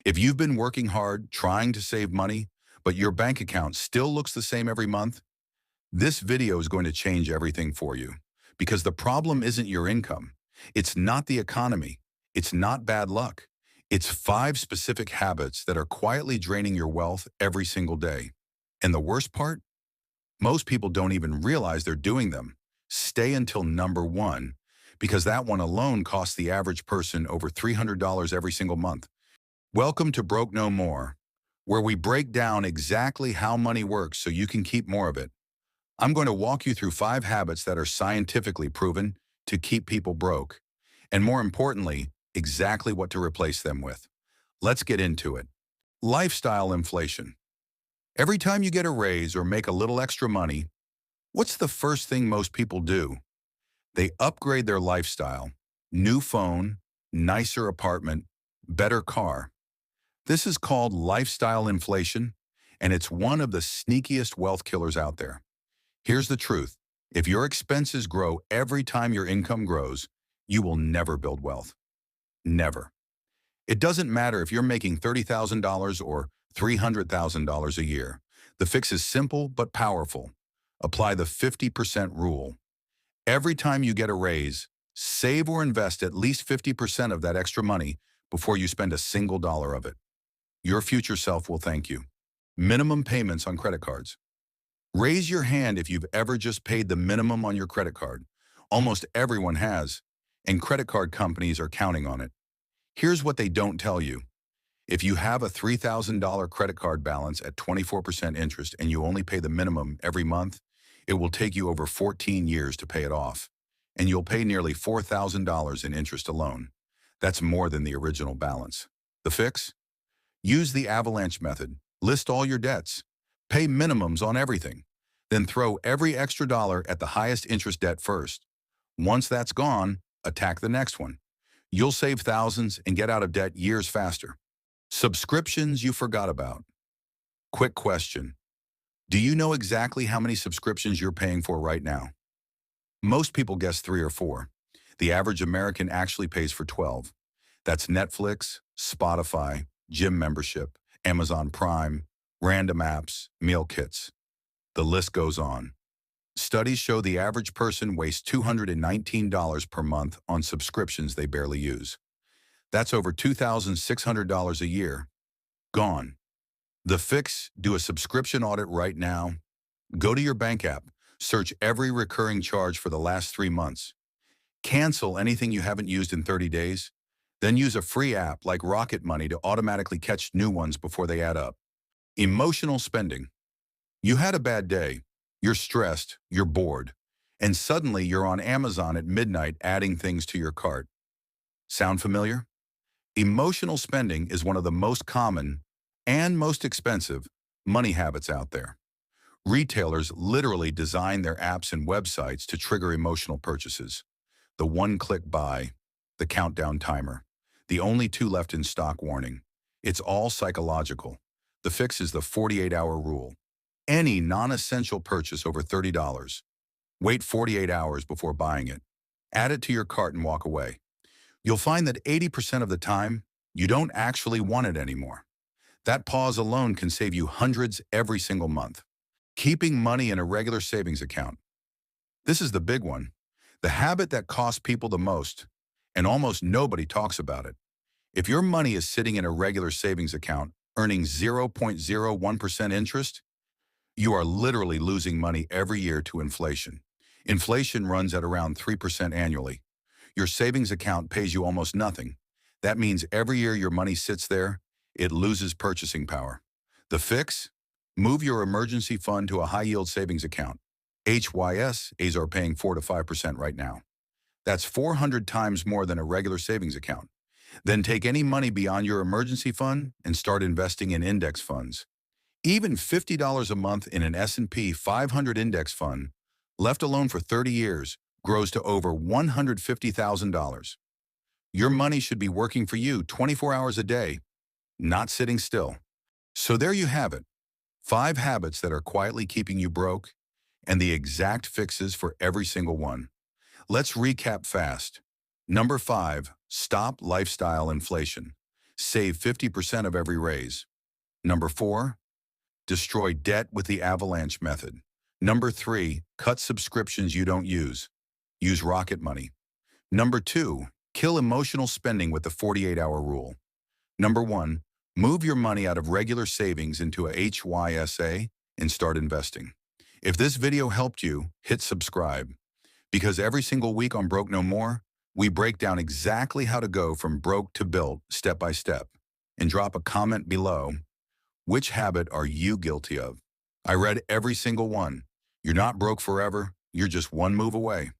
If you've been working hard, trying to save money, but your bank account still looks the same every month, this video is going to change everything for you. Because the problem isn't your income. It's not the economy. It's not bad luck. It's 5 specific habits that are quietly draining your wealth every single day. And the worst part? Most people don't even realize they're doing them. Stay until number 1, because that one alone costs the average person over $300 every single month. Welcome to Broke No More, where we break down exactly how money works so you can keep more of it. I'm going to walk you through 5 habits that are scientifically proven to keep people broke, and more importantly, exactly what to replace them with. Let's get into it. Lifestyle inflation. Every time you get a raise or make a little extra money, what's the first thing most people do? They upgrade their lifestyle. New phone, nicer apartment, better car. This is called lifestyle inflation, and it's one of the sneakiest wealth killers out there. Here's the truth. If your expenses grow every time your income grows, you will never build wealth. Never. It doesn't matter if you're making $30,000 or $300,000 a year. The fix is simple but powerful. Apply the 50% rule. Every time you get a raise, save or invest at least 50% of that extra money before you spend a single dollar of it. Your future self will thank you. Minimum payments on credit cards. Raise your hand if you've ever just paid the minimum on your credit card. Almost everyone has, and credit card companies are counting on it. Here's what they don't tell you. If you have a $3,000 credit card balance at 24% interest and you only pay the minimum every month, it will take you over 14 years to pay it off, and you'll pay nearly $4,000 in interest alone. That's more than the original balance. The fix? Use the avalanche method. List all your debts. Pay minimums on everything. Then throw every extra dollar at the highest interest debt first. Once that's gone, attack the next one. You'll save thousands and get out of debt years faster. Subscriptions you forgot about. Quick question. Do you know exactly how many subscriptions you're paying for right now? Most people guess 3 or 4. The average American actually pays for 12. That's Netflix, Spotify, gym membership, Amazon Prime, random apps, meal kits. The list goes on. Studies show the average person wastes $219 per month on subscriptions they barely use. That's over $2,600 a year. Gone. The fix: do a subscription audit right now. Go to your bank app. Search every recurring charge for the last 3 months. Cancel anything you haven't used in 30 days. Then use a free app like Rocket Money to automatically catch new ones before they add up. Emotional spending. You had a bad day. You're stressed, you're bored, and suddenly you're on Amazon at midnight adding things to your cart. Sound familiar? Emotional spending is one of the most common and most expensive money habits out there. Retailers literally design their apps and websites to trigger emotional purchases. The one-click buy, the countdown timer, the only 2 left in stock warning. It's all psychological. The fix is the 48-hour rule. Any non-essential purchase over $30. Wait 48 hours before buying it. Add it to your cart and walk away. You'll find that 80% of the time, you don't actually want it anymore. That pause alone can save you hundreds every single month. Keeping money in a regular savings account. This is the big one. The habit that costs people the most, and almost nobody talks about it. If your money is sitting in a regular savings account, earning 0.01% interest, you are literally losing money every year to inflation. Inflation runs at around 3% annually. Your savings account pays you almost nothing. That means every year your money sits there, it loses purchasing power. The fix? Move your emergency fund to a high-yield savings account. HYSAs are paying 4 to 5% right now. That's 400 times more than a regular savings account. Then take any money beyond your emergency fund and start investing in index funds. Even $50 a month in an S&P 500 index fund, left alone for 30 years, grows to over $150,000. Your money should be working for you 24 hours a day, not sitting still. So there you have it. 5 habits that are quietly keeping you broke, and the exact fixes for every single one. Let's recap fast. Number 5, stop lifestyle inflation. Save 50% of every raise. Number 4, destroy debt with the avalanche method. Number 3, cut subscriptions you don't use. Use Rocket Money. Number 2, kill emotional spending with the 48-hour rule. Number 1, move your money out of regular savings into a HYSA and start investing. If this video helped you, hit subscribe. Because every single week on Broke No More, we break down exactly how to go from broke to built step by step. And drop a comment below. Which habit are you guilty of? I read every single one. You're not broke forever. You're just one move away.